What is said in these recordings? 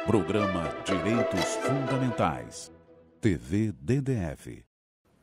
Programa Direitos Fundamentais. TV DDF.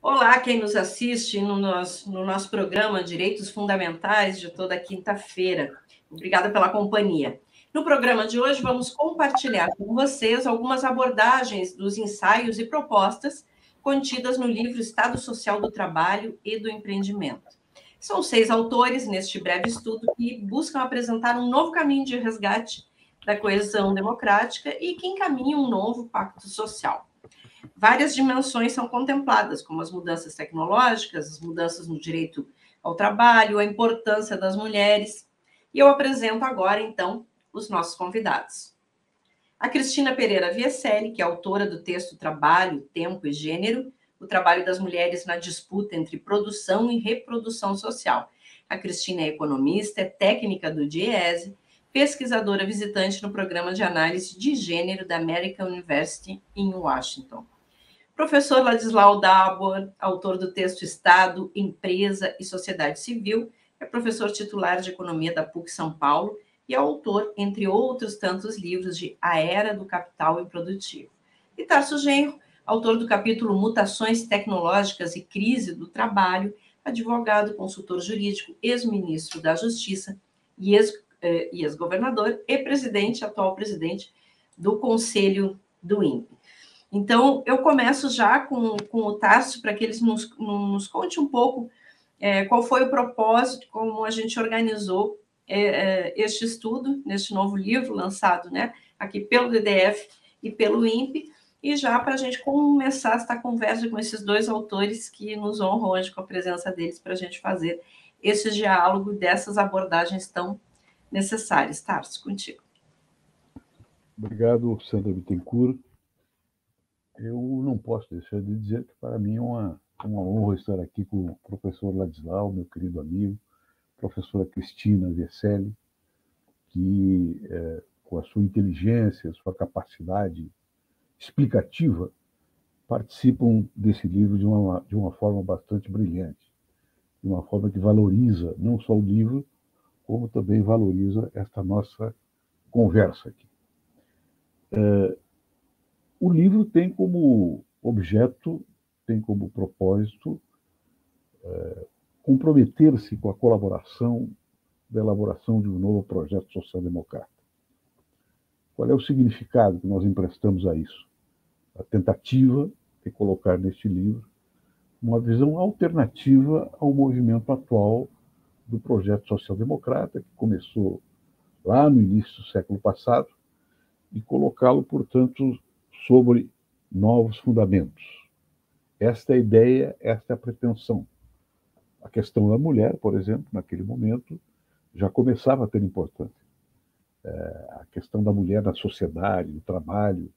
Olá, quem nos assiste no nosso programa Direitos Fundamentais de toda quinta-feira. Obrigada pela companhia. No programa de hoje, vamos compartilhar com vocês algumas abordagens dos ensaios e propostas contidas no livro Estado Social do Trabalho e do Empreendimento. São 6 autores neste breve estudo que buscam apresentar um novo caminho de resgate da coesão democrática e que encaminham um novo pacto social. Várias dimensões são contempladas, como as mudanças tecnológicas, as mudanças no direito ao trabalho, a importância das mulheres. E eu apresento agora, então, os nossos convidados. A Cristina Pereira Vieselli, que é autora do texto Trabalho, Tempo e Gênero, o trabalho das mulheres na disputa entre produção e reprodução social. A Cristina é economista, é técnica do DIEESE, pesquisadora visitante no programa de análise de gênero da American University em Washington. Professor Ladislau Dabor, autor do texto Estado, Empresa e Sociedade Civil, é professor titular de Economia da PUC São Paulo e é autor, entre outros tantos livros, de A Era do Capital Improdutivo. E Tarso Genro, autor do capítulo Mutações Tecnológicas e Crise do Trabalho, advogado, consultor jurídico, ex-ministro da Justiça e ex-governador e atual presidente do Conselho do INPE. Então, eu começo já com o Tarso, para que eles nos conte um pouco qual foi o propósito, como a gente organizou este estudo, neste novo livro lançado, né, aqui pelo DDF e pelo INPE, e já para a gente começar esta conversa com esses dois autores que nos honram hoje com a presença deles, para a gente fazer esse diálogo dessas abordagens tão necessárias. Tarso, contigo. Obrigado, Sandra Bittencourt. Eu não posso deixar de dizer que, para mim, é uma honra estar aqui com o professor Ladislau, meu querido amigo, professora Cristina Vieselli, que, com a sua inteligência, sua capacidade explicativa, participam desse livro de uma forma bastante brilhante, de uma forma que valoriza não só o livro, como também valoriza esta nossa conversa aqui. O livro tem como objeto, tem como propósito comprometer-se com a colaboração da elaboração de um novo projeto social-democrata. Qual é o significado que nós emprestamos a isso? A tentativa de colocar neste livro uma visão alternativa ao movimento atual do projeto social-democrata, que começou lá no início do século passado, e colocá-lo, portanto, sobre novos fundamentos. Esta é a ideia, esta é a pretensão. A questão da mulher, por exemplo, naquele momento, já começava a ter importância. A questão da mulher na sociedade, no trabalho,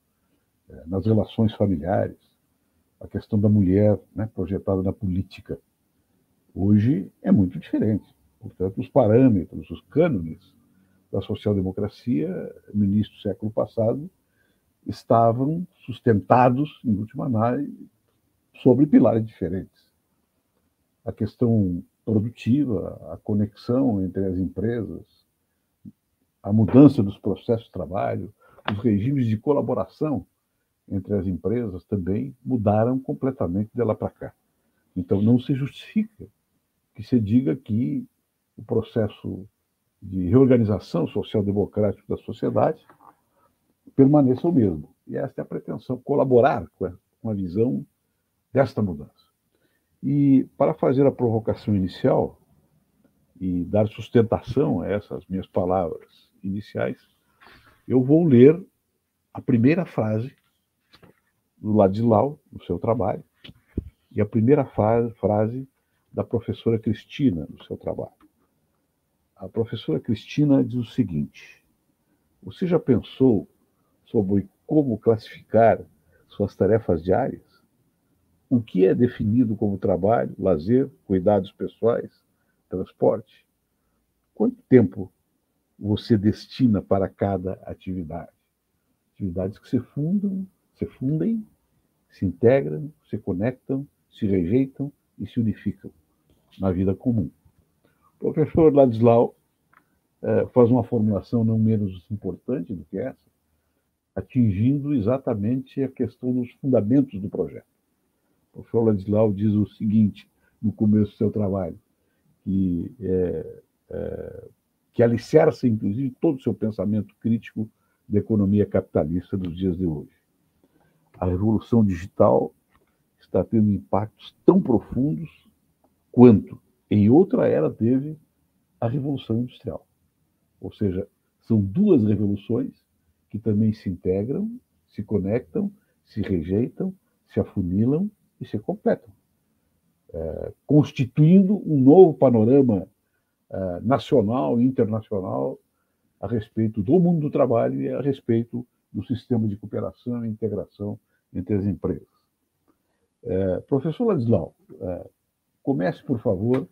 nas relações familiares, a questão da mulher, né, projetada na política. Hoje é muito diferente. Portanto, os parâmetros, os cânones da social-democracia no início do século passado estavam sustentados, em última análise, sobre pilares diferentes. A questão produtiva, a conexão entre as empresas, a mudança dos processos de trabalho, os regimes de colaboração entre as empresas também mudaram completamente de lá para cá. Então, não se justifica que se diga que o processo de reorganização social-democrática da sociedade permaneça o mesmo. E esta é a pretensão, colaborar com a visão desta mudança. E para fazer a provocação inicial e dar sustentação a essas minhas palavras iniciais, eu vou ler a primeira frase do Ladislau, no seu trabalho, e a primeira frase da professora Cristina, no seu trabalho. A professora Cristina diz o seguinte: você já pensou sobre como classificar suas tarefas diárias? O que é definido como trabalho, lazer, cuidados pessoais, transporte? Quanto tempo você destina para cada atividade? Atividades que se fundem, se integram, se conectam, se rejeitam e se unificam na vida comum. O professor Ladislau faz uma formulação não menos importante do que essa, atingindo exatamente a questão dos fundamentos do projeto. O professor Ladislau diz o seguinte, no começo do seu trabalho, que alicerça, inclusive, todo o seu pensamento crítico da economia capitalista dos dias de hoje. A revolução digital está tendo impactos tão profundos quanto, em outra era, teve a Revolução Industrial. Ou seja, são duas revoluções que também se integram, se conectam, se rejeitam, se afunilam e se completam, constituindo um novo panorama nacional e internacional a respeito do mundo do trabalho e a respeito do sistema de cooperação e integração entre as empresas. Professor Ladislau, comece, por favor,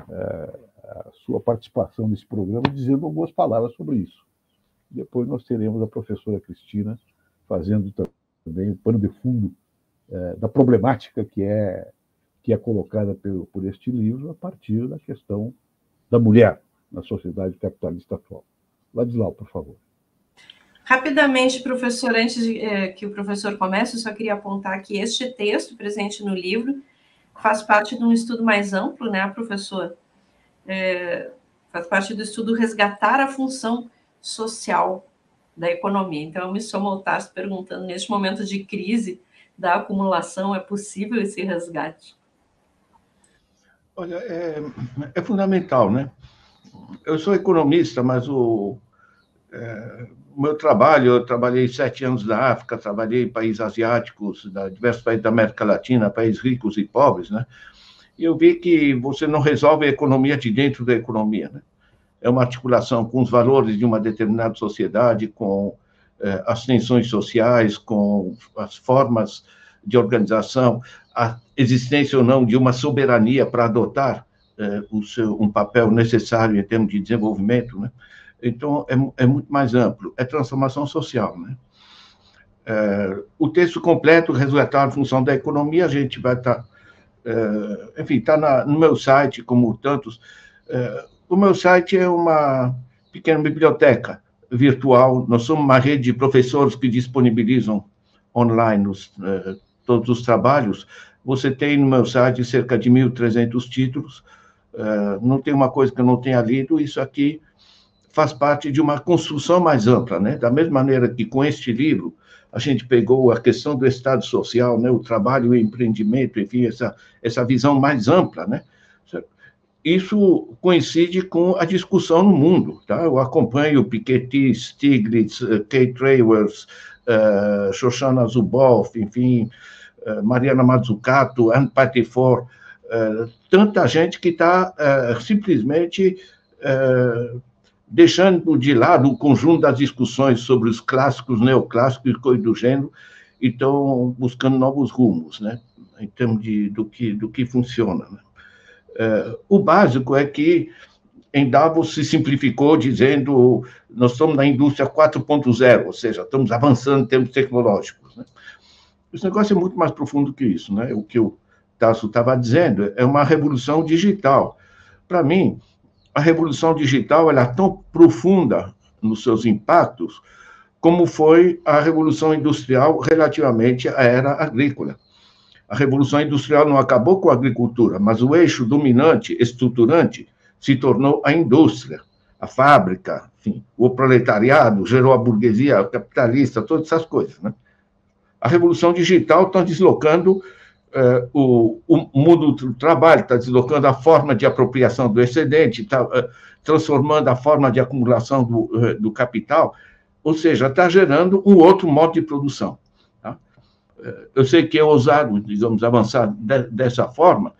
a sua participação nesse programa dizendo algumas palavras sobre isso. Depois nós teremos a professora Cristina fazendo também o pano de fundo da problemática que é colocada por este livro a partir da questão da mulher na sociedade capitalista atual. Ladislau, por favor. Rapidamente, professor, antes que o professor comece, eu só queria apontar que este texto presente no livro faz parte de um estudo mais amplo, né, professor? Faz parte do estudo Resgatar a Função Social da Economia. Então, eu me somo ao Tarso perguntando, neste momento de crise da acumulação, é possível esse resgate? Olha, é fundamental, né? Eu sou economista, mas o meu trabalho, eu trabalhei 7 anos na África, trabalhei em países asiáticos, diversos países da América Latina, países ricos e pobres, né? E eu vi que você não resolve a economia de dentro da economia, né? É uma articulação com os valores de uma determinada sociedade, com as tensões sociais, com as formas de organização, a existência ou não de uma soberania para adotar um papel necessário em termos de desenvolvimento, né? Então, é muito mais amplo, é transformação social, né? O texto completo, Resgatar a Função da Economia, a gente vai estar... enfim, está no meu site, como tantos. O meu site é uma pequena biblioteca virtual, nós somos uma rede de professores que disponibilizam online todos os trabalhos. Você tem no meu site cerca de 1.300 títulos, não tem uma coisa que eu não tenha lido, isso aqui faz parte de uma construção mais ampla, né? Da mesma maneira que com este livro a gente pegou a questão do Estado social, né? O trabalho e o empreendimento, enfim, essa visão mais ampla, né? Isso coincide com a discussão no mundo, tá? Eu acompanho Piketty, Stiglitz, Kate Raworth, Shoshana Zuboff, enfim, Mariana Mazzucato, Anne Pettifor, tanta gente que está simplesmente deixando de lado o conjunto das discussões sobre os clássicos, neoclássicos e coisas do gênero, e estão buscando novos rumos, né, em termos do que funciona. Né. O básico é que em Davos se simplificou dizendo nós estamos na indústria 4.0, ou seja, estamos avançando em termos tecnológicos. Né. Esse negócio é muito mais profundo que isso, né? O que o Tasso estava dizendo é uma revolução digital. Para mim, a revolução digital ela é tão profunda nos seus impactos como foi a revolução industrial relativamente à era agrícola. A revolução industrial não acabou com a agricultura, mas o eixo dominante, estruturante, se tornou a indústria, a fábrica, enfim, o proletariado, gerou a burguesia capitalista, todas essas coisas, né? A revolução digital está deslocando o mundo do trabalho, está deslocando a forma de apropriação do excedente, está transformando a forma de acumulação do capital, ou seja, está gerando um outro modo de produção. Tá? Eu sei que é ousado, digamos, avançar dessa forma,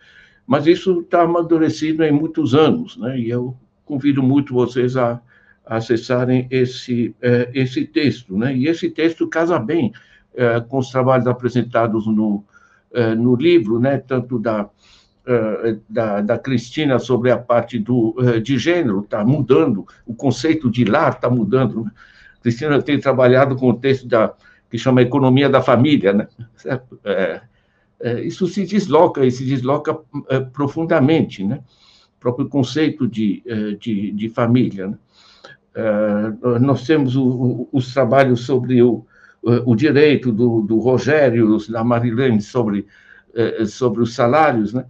mas isso está amadurecido em muitos anos, né? E eu convido muito vocês a acessarem esse texto, né? E esse texto casa bem com os trabalhos apresentados no livro, né, tanto da Cristina sobre a parte de gênero, está mudando, o conceito de lar está mudando. Né? Cristina tem trabalhado com o texto que chama Economia da Família, né? Certo? Isso se desloca profundamente, né? O próprio conceito de família. Né? Nós temos os trabalhos sobre o direito do Rogério, da Marilene, sobre os salários, né?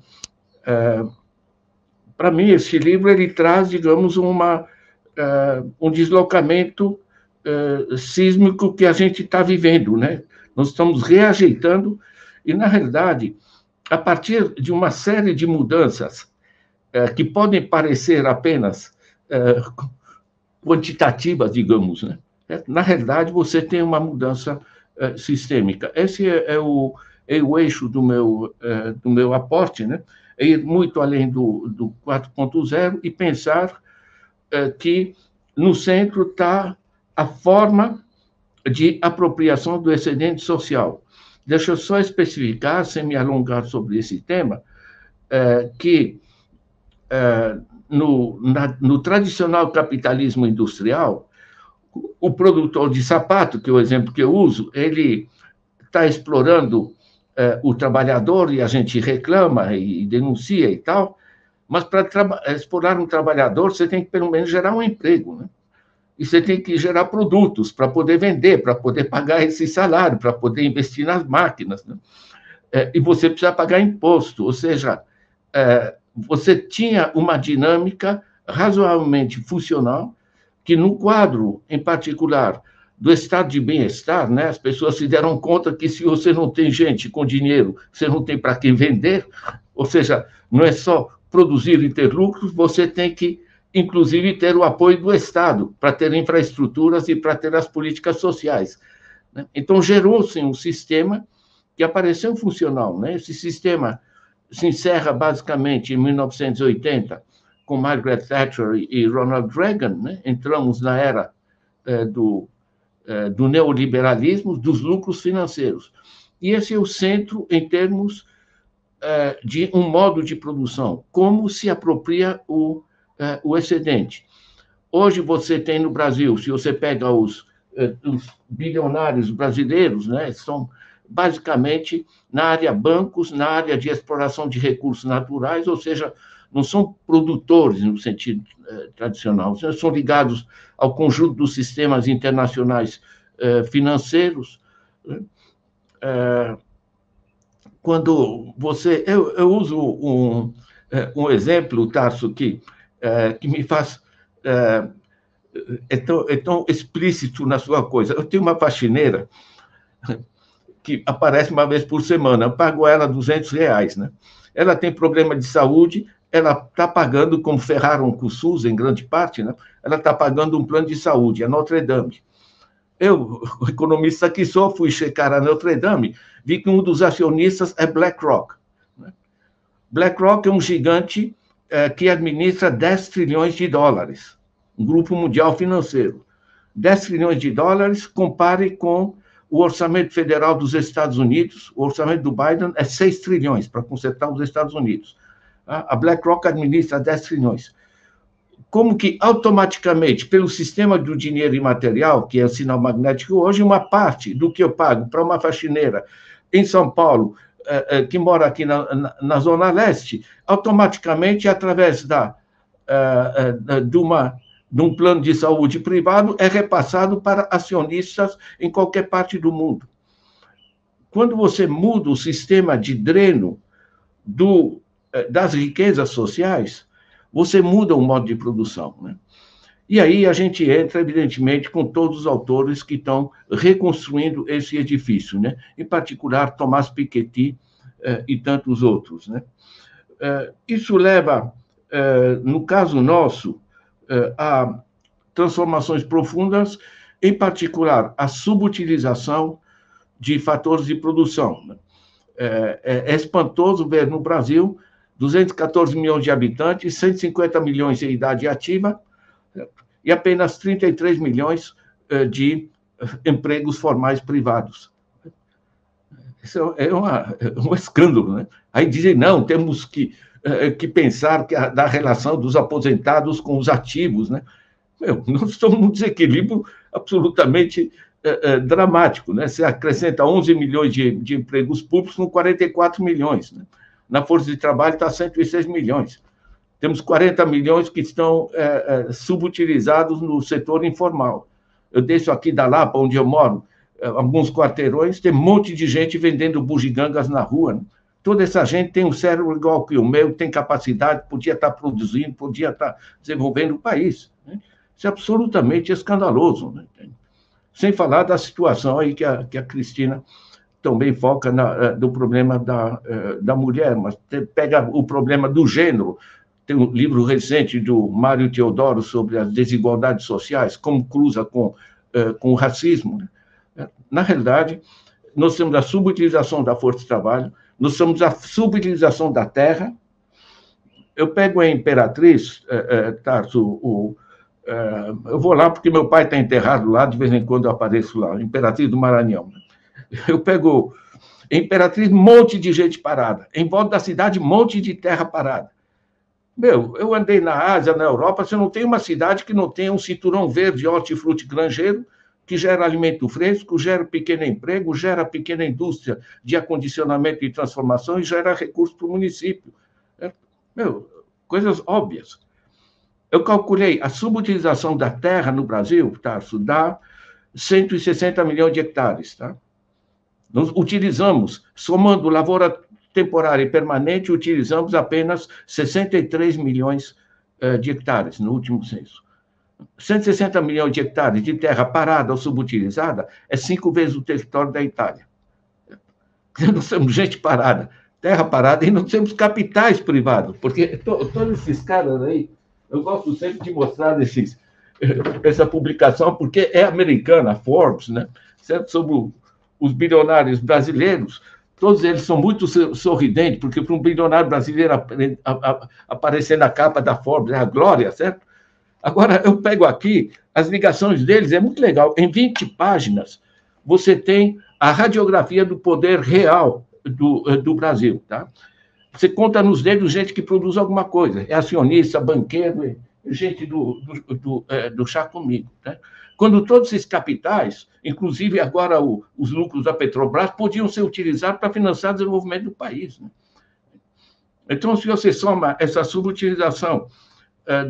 Para mim, esse livro ele traz, digamos, um deslocamento sísmico que a gente está vivendo, né? Nós estamos reajeitando e, na realidade, a partir de uma série de mudanças que podem parecer apenas quantitativas, digamos, né? Na realidade, você tem uma mudança sistêmica. Esse é o eixo do meu aporte, né? É ir muito além do 4.0 e pensar que no centro está a forma de apropriação do excedente social. Deixa eu só especificar, sem me alongar sobre esse tema, que no tradicional capitalismo industrial, o produtor de sapato, que é o exemplo que eu uso, ele está explorando o trabalhador, e a gente reclama e denuncia e tal, mas para explorar um trabalhador, você tem que, pelo menos, gerar um emprego, né? E você tem que gerar produtos para poder vender, para poder pagar esse salário, para poder investir nas máquinas, né? E você precisa pagar imposto, ou seja, você tinha uma dinâmica razoavelmente funcional, que no quadro, em particular, do estado de bem-estar, né, as pessoas se deram conta que se você não tem gente com dinheiro, você não tem para quem vender, ou seja, não é só produzir e ter lucros, você tem que, inclusive, ter o apoio do Estado para ter infraestruturas e para ter as políticas sociais, né? Então, gerou-se um sistema que apareceu funcional, né? Esse sistema se encerra, basicamente, em 1980, com Margaret Thatcher e Ronald Reagan, né? Entramos na era do neoliberalismo, dos lucros financeiros. E esse é o centro em termos de um modo de produção, como se apropria o excedente. Hoje você tem no Brasil, se você pega os bilionários brasileiros, né, são basicamente na área bancos, na área de exploração de recursos naturais, ou seja, não são produtores no sentido tradicional, são ligados ao conjunto dos sistemas internacionais financeiros. Quando você... Eu uso um exemplo, Tarso, que me faz... É tão explícito na sua coisa. Eu tenho uma faxineira que aparece uma vez por semana, eu pago ela R$200, né? Ela tem problema de saúde, ela está pagando, como ferraram com o SUS, em grande parte, né? Ela está pagando um plano de saúde, a Notre Dame. Eu, o economista que sou, fui checar a Notre Dame, vi que um dos acionistas é BlackRock. Né? BlackRock é um gigante que administra 10 trilhões de dólares, um grupo mundial financeiro. 10 trilhões de dólares, compare com o orçamento federal dos Estados Unidos, o orçamento do Biden é 6 trilhões para consertar os Estados Unidos. A BlackRock administra 10 trilhões. Como que, automaticamente, pelo sistema do dinheiro imaterial, que é o sinal magnético hoje, uma parte do que eu pago para uma faxineira em São Paulo, que mora aqui na Zona Leste, automaticamente, através de um plano de saúde privado, é repassado para acionistas em qualquer parte do mundo. Quando você muda o sistema de dreno das riquezas sociais, você muda o modo de produção, né? E aí a gente entra, evidentemente, com todos os autores que estão reconstruindo esse edifício, né? Em particular, Thomas Piketty e tantos outros, né? Isso leva, no caso nosso, a transformações profundas, em particular, a subutilização de fatores de produção, né? É espantoso ver no Brasil 214 milhões de habitantes, 150 milhões em idade ativa e apenas 33 milhões de empregos formais privados. Isso é um escândalo, né? Aí dizem, não, temos que pensar da relação dos aposentados com os ativos, né? Nós estamos num desequilíbrio absolutamente dramático, né? Você acrescenta 11 milhões de empregos públicos com 44 milhões, né? Na força de trabalho está 106 milhões. Temos 40 milhões que estão subutilizados no setor informal. Eu desço aqui da Lapa, onde eu moro, alguns quarteirões, tem um monte de gente vendendo bugigangas na rua, né? Toda essa gente tem um cérebro igual que o meu, tem capacidade, podia estar produzindo, podia estar desenvolvendo o país, né? Isso é absolutamente escandaloso, né? Sem falar da situação aí que a Cristina também foca do problema da mulher, mas pega o problema do gênero. Tem um livro recente do Mário Teodoro sobre as desigualdades sociais, como cruza com o racismo, né? Na realidade, nós temos a subutilização da força de trabalho, nós temos a subutilização da terra. Eu pego a Imperatriz, Tarso, eu vou lá porque meu pai está enterrado lá, de vez em quando eu apareço lá, Imperatriz do Maranhão. Eu pego Imperatriz, um monte de gente parada. Em volta da cidade, um monte de terra parada. Eu andei na Ásia, na Europa, você não tem uma cidade que não tenha um cinturão verde, hortifruti granjeiro, que gera alimento fresco, gera pequeno emprego, gera pequena indústria de acondicionamento e transformação e gera recursos para o município. Coisas óbvias. Eu calculei a subutilização da terra no Brasil, Tarso, dá 160 milhões de hectares. Tá? Nós utilizamos, somando lavoura temporária e permanente, utilizamos apenas 63 milhões de hectares no último censo. 160 milhões de hectares de terra parada ou subutilizada é 5 vezes o território da Itália. Nós temos gente parada, terra parada, e nós temos capitais privados, porque todos esses caras aí, eu gosto sempre de mostrar essa publicação, porque é americana, Forbes, né? Certo? Sobre os bilionários brasileiros, todos eles são muito sorridentes, porque para um bilionário brasileiro aparecer na capa da Forbes é a glória, certo? Agora, eu pego aqui, as ligações deles, é muito legal. Em 20 páginas, você tem a radiografia do poder real do Brasil. Tá? Você conta nos dedos gente que produz alguma coisa. É acionista, banqueiro, gente do chá comigo. Tá? Quando todos esses capitais, inclusive agora os lucros da Petrobras, podiam ser utilizados para financiar o desenvolvimento do país. Né? Então, se você soma essa subutilização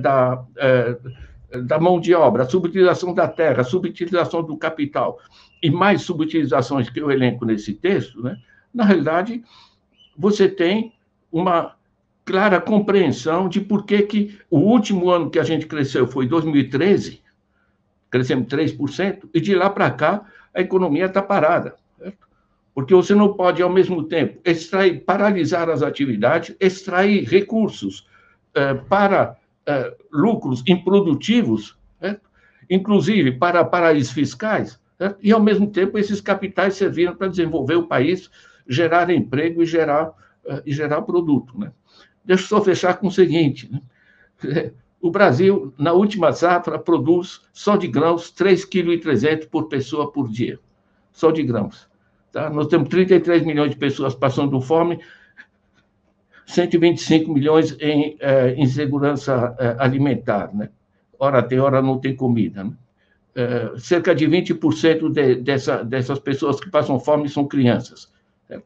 da mão de obra, a subutilização da terra, a subutilização do capital e mais subutilizações que eu elenco nesse texto, né? Na realidade, você tem uma clara compreensão de por que o último ano que a gente cresceu foi 2013, crescemos 3%, e de lá para cá a economia está parada. Certo? Porque você não pode, ao mesmo tempo, paralisar as atividades, extrair recursos para lucros improdutivos, certo? Inclusive para paraísos fiscais, certo? E, ao mesmo tempo, esses capitais serviram para desenvolver o país, gerar emprego e gerar produto. Né? Deixa eu só fechar com o seguinte, né? O Brasil, na última safra, produz só de grãos 3,3 kg por pessoa por dia, só de grãos. Tá? Nós temos 33 milhões de pessoas passando fome, 125 milhões em insegurança alimentar, né? Ora tem, ora não tem comida. Né? Cerca de 20% dessas pessoas que passam fome são crianças. Certo?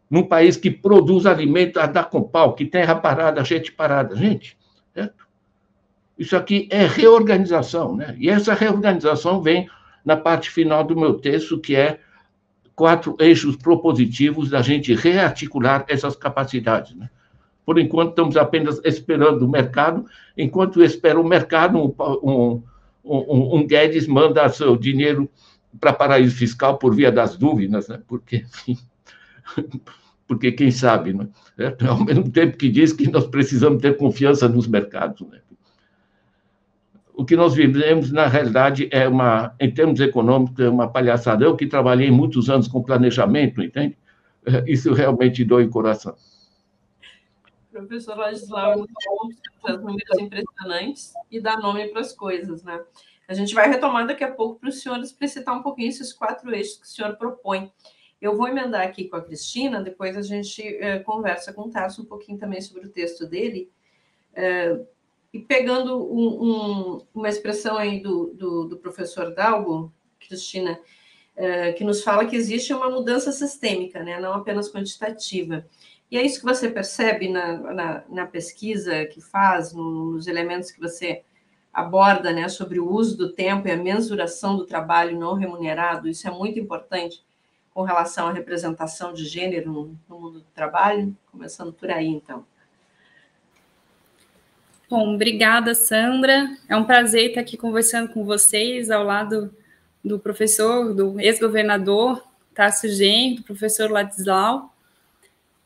Num país que produz alimento a dar com pau, que terra parada, gente parada. Gente, certo? Isso aqui é reorganização, né? E essa reorganização vem na parte final do meu texto, que é 4 eixos propositivos da gente rearticular essas capacidades, né? Por enquanto, estamos apenas esperando o mercado. Enquanto espera o mercado, um Guedes manda seu dinheiro para paraíso fiscal por via das dúvidas, né? Porque quem sabe, né? Ao mesmo tempo que diz que nós precisamos ter confiança nos mercados. Né? O que nós vivemos, na realidade, em termos econômicos, é uma palhaçada. Eu que trabalhei muitos anos com planejamento, entende? Isso realmente dói o coração. Professor Ladislau, muito bom, traz números impressionantes e dá nome para as coisas, né? A gente vai retomar daqui a pouco para os senhores explicitar um pouquinho esses 4 eixos que o senhor propõe. Eu vou emendar aqui com a Cristina, depois a gente conversa com o Tarso um pouquinho também sobre o texto dele, e pegando uma expressão aí do professor Dalgo, Cristina, que nos fala que existe uma mudança sistêmica, né? Não apenas quantitativa. E é isso que você percebe na pesquisa que faz, nos elementos que você aborda, né, sobre o uso do tempo e a mensuração do trabalho não remunerado. Isso é muito importante com relação à representação de gênero no mundo do trabalho, começando por aí, então. Bom, obrigada, Sandra. É um prazer estar aqui conversando com vocês, ao lado do professor, do ex-governador Tássio Genro, do professor Ladislau.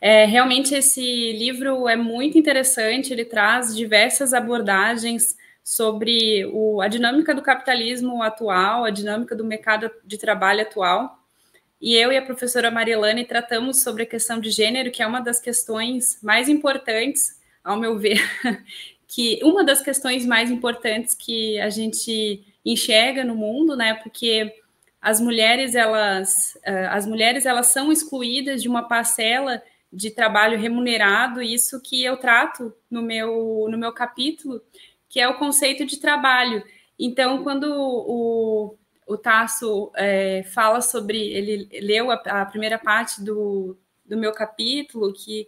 Realmente esse livro é muito interessante, ele traz diversas abordagens sobre a dinâmica do capitalismo atual, a dinâmica do mercado de trabalho atual. E eu e a professora Marilane tratamos sobre a questão de gênero, que é uma das questões mais importantes, ao meu ver, que uma das questões mais importantes que a gente enxerga no mundo, né? Porque as mulheres elas são excluídas de uma parcela de trabalho remunerado, isso que eu trato no meu capítulo, que é o conceito de trabalho. Então, quando o Tássio fala sobre, ele leu a primeira parte do meu capítulo, que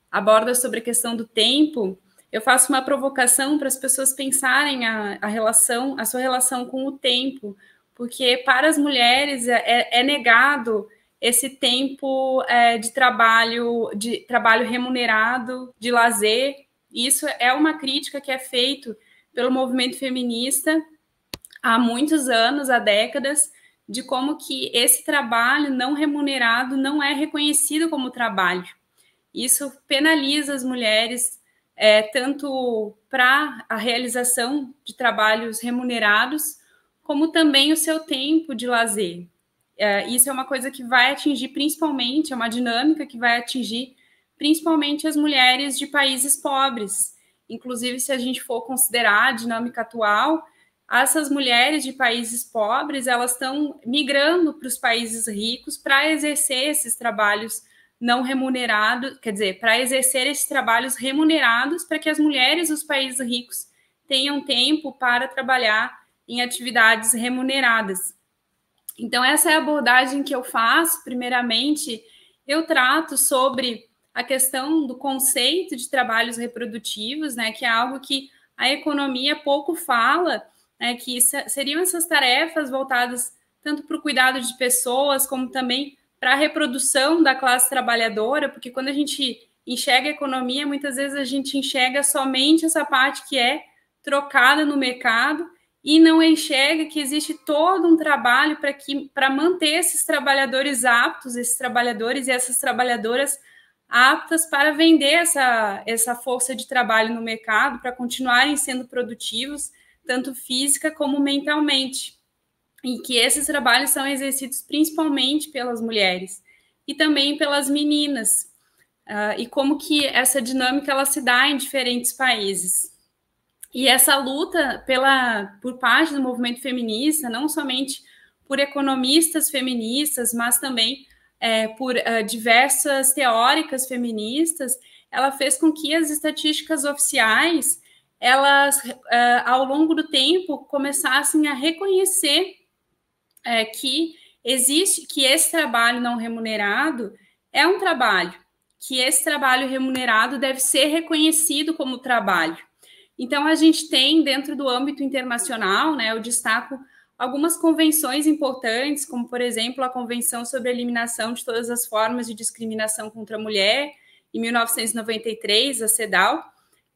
aborda sobre a questão do tempo, eu faço uma provocação para as pessoas pensarem a sua relação com o tempo, porque para as mulheres é negado esse tempo de trabalho remunerado, de lazer. Isso é uma crítica que é feita pelo movimento feminista há muitos anos, há décadas, de como que esse trabalho não remunerado não é reconhecido como trabalho. Isso penaliza as mulheres, tanto para a realização de trabalhos remunerados, como também o seu tempo de lazer. Isso é uma coisa que vai atingir principalmente, é uma dinâmica que vai atingir principalmente as mulheres de países pobres. Inclusive, se a gente for considerar a dinâmica atual, essas mulheres de países pobres, elas estão migrando para os países ricos para exercer esses trabalhos não remunerados, quer dizer, para exercer esses trabalhos remunerados, para que as mulheres dos países ricos tenham tempo para trabalhar em atividades remuneradas. Então, essa é a abordagem que eu faço. Primeiramente, eu trato sobre a questão do conceito de trabalhos reprodutivos, né, que é algo que a economia pouco fala, né, que seriam essas tarefas voltadas tanto para o cuidado de pessoas, como também para a reprodução da classe trabalhadora, porque quando a gente enxerga a economia, muitas vezes a gente enxerga somente essa parte que é trocada no mercado e não enxerga que existe todo um trabalho para manter esses trabalhadores aptos, esses trabalhadores e essas trabalhadoras aptas para vender essa força de trabalho no mercado, para continuarem sendo produtivos, tanto física como mentalmente. E que esses trabalhos são exercidos principalmente pelas mulheres e também pelas meninas, e como que essa dinâmica ela se dá em diferentes países. E essa luta por parte do movimento feminista, não somente por economistas feministas, mas também por diversas teóricas feministas, ela fez com que as estatísticas oficiais, elas, ao longo do tempo, começassem a reconhecer que esse trabalho não remunerado é um trabalho, que esse trabalho remunerado deve ser reconhecido como trabalho. Então, a gente tem, dentro do âmbito internacional, né, eu destaco algumas convenções importantes, como, por exemplo, a Convenção sobre a Eliminação de Todas as Formas de Discriminação contra a Mulher, em 1993, a CEDAW,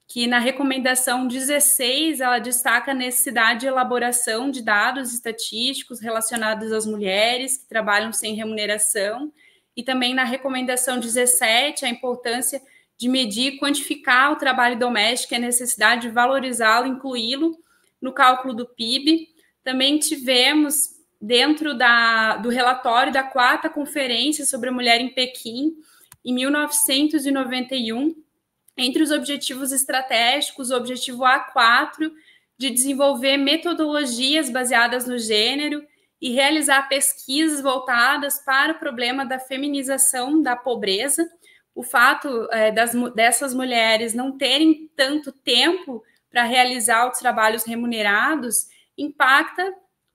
que na recomendação 16, ela destaca a necessidade de elaboração de dados estatísticos relacionados às mulheres que trabalham sem remuneração, e também na recomendação 17, a importância de medir e quantificar o trabalho doméstico e a necessidade de valorizá-lo, incluí-lo no cálculo do PIB. Também tivemos, dentro do relatório da 4ª Conferência sobre a Mulher em Pequim, em 1991, entre os objetivos estratégicos, o objetivo A4, de desenvolver metodologias baseadas no gênero e realizar pesquisas voltadas para o problema da feminização da pobreza. O fato dessas mulheres não terem tanto tempo para realizar os trabalhos remunerados impacta,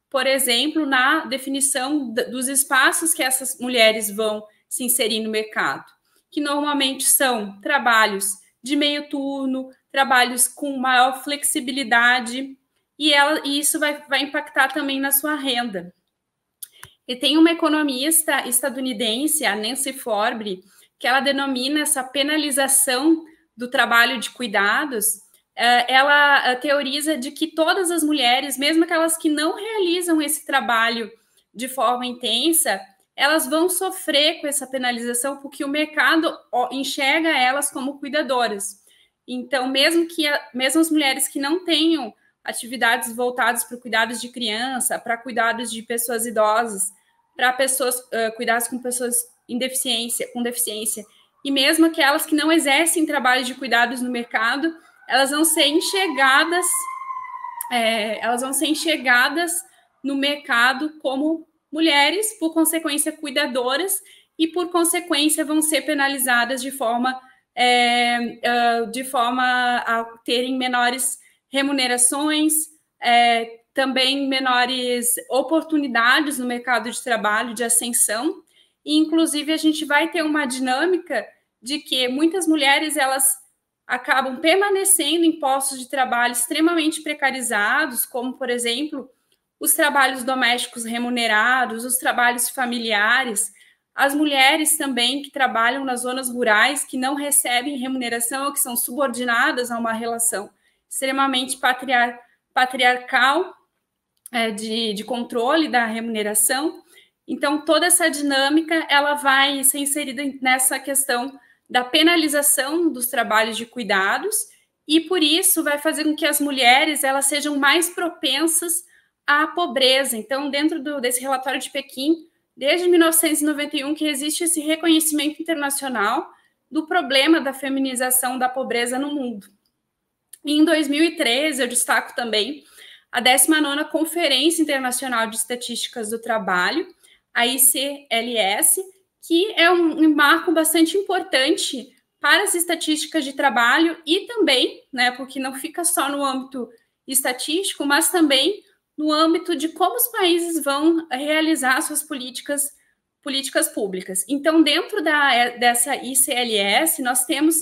por exemplo, na definição dos espaços que essas mulheres vão se inserir no mercado, que normalmente são trabalhos de meio turno, trabalhos com maior flexibilidade e isso vai impactar também na sua renda. E tem uma economista estadunidense, a Nancy Forbre, que ela denomina essa penalização do trabalho de cuidados. Ela teoriza de que todas as mulheres, mesmo aquelas que não realizam esse trabalho de forma intensa, elas vão sofrer com essa penalização porque o mercado enxerga elas como cuidadoras. Então, mesmo as mulheres que não tenham atividades voltadas para cuidados de criança, para cuidados de pessoas idosas, para cuidados com pessoas com deficiência, e mesmo aquelas que não exercem trabalho de cuidados no mercado, elas vão ser enxergadas no mercado como mulheres, por consequência, cuidadoras, e por consequência vão ser penalizadas de forma a terem menores remunerações, também menores oportunidades no mercado de trabalho, de ascensão, e inclusive a gente vai ter uma dinâmica de que muitas mulheres elas acabam permanecendo em postos de trabalho extremamente precarizados, como, por exemplo, os trabalhos domésticos remunerados, os trabalhos familiares, as mulheres também que trabalham nas zonas rurais, que não recebem remuneração ou que são subordinadas a uma relação extremamente patriarcal de controle da remuneração. Então, toda essa dinâmica ela vai ser inserida nessa questão da penalização dos trabalhos de cuidados, e por isso vai fazer com que as mulheres elas sejam mais propensas à pobreza. Então, dentro desse relatório de Pequim, desde 1991 que existe esse reconhecimento internacional do problema da feminização da pobreza no mundo. E em 2013, eu destaco também a 19ª Conferência Internacional de Estatísticas do Trabalho, a ICLS, que é um marco bastante importante para as estatísticas de trabalho e também, porque não fica só no âmbito estatístico, mas também no âmbito de como os países vão realizar suas políticas públicas. Então, dentro dessa ICLS, nós temos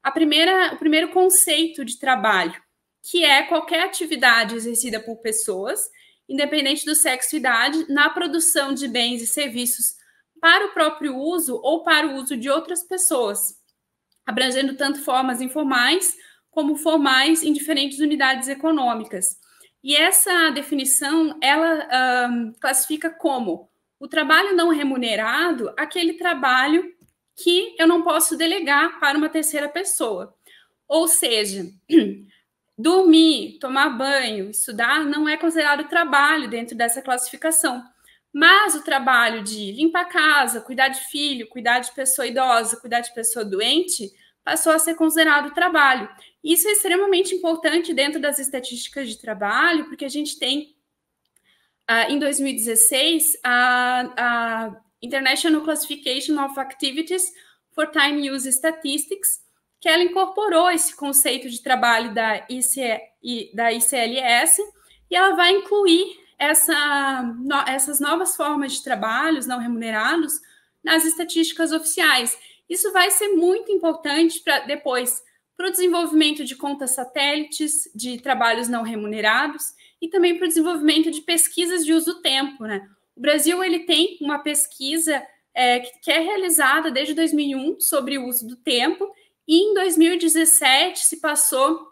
o primeiro conceito de trabalho, que é qualquer atividade exercida por pessoas, independente do sexo e idade, na produção de bens e serviços para o próprio uso ou para o uso de outras pessoas, abrangendo tanto formas informais como formais em diferentes unidades econômicas. E essa definição, ela classifica como o trabalho não remunerado, aquele trabalho que eu não posso delegar para uma terceira pessoa. Ou seja, dormir, tomar banho, estudar não é considerado trabalho dentro dessa classificação. Mas o trabalho de limpar a casa, cuidar de filho, cuidar de pessoa idosa, cuidar de pessoa doente, passou a ser considerado trabalho. Isso é extremamente importante dentro das estatísticas de trabalho, porque a gente tem, em 2016, a International Classification of Activities for Time Use Statistics, que ela incorporou esse conceito de trabalho da ICLS, e ela vai incluir essas novas formas de trabalhos não remunerados nas estatísticas oficiais. Isso vai ser muito importante para o desenvolvimento de contas satélites, de trabalhos não remunerados, e também para o desenvolvimento de pesquisas de uso do tempo, O Brasil ele tem uma pesquisa que é realizada desde 2001 sobre o uso do tempo, e em 2017 se passou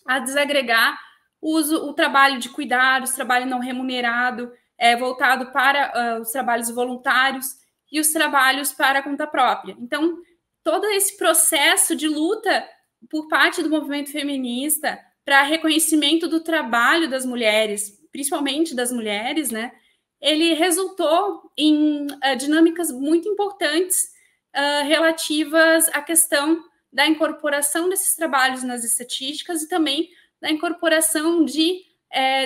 a desagregar o trabalho de cuidados, trabalho não remunerado, voltado para os trabalhos voluntários e os trabalhos para conta própria. Então, todo esse processo de luta por parte do movimento feminista para reconhecimento do trabalho das mulheres, principalmente das mulheres, ele resultou em dinâmicas muito importantes relativas à questão da incorporação desses trabalhos nas estatísticas e também da incorporação de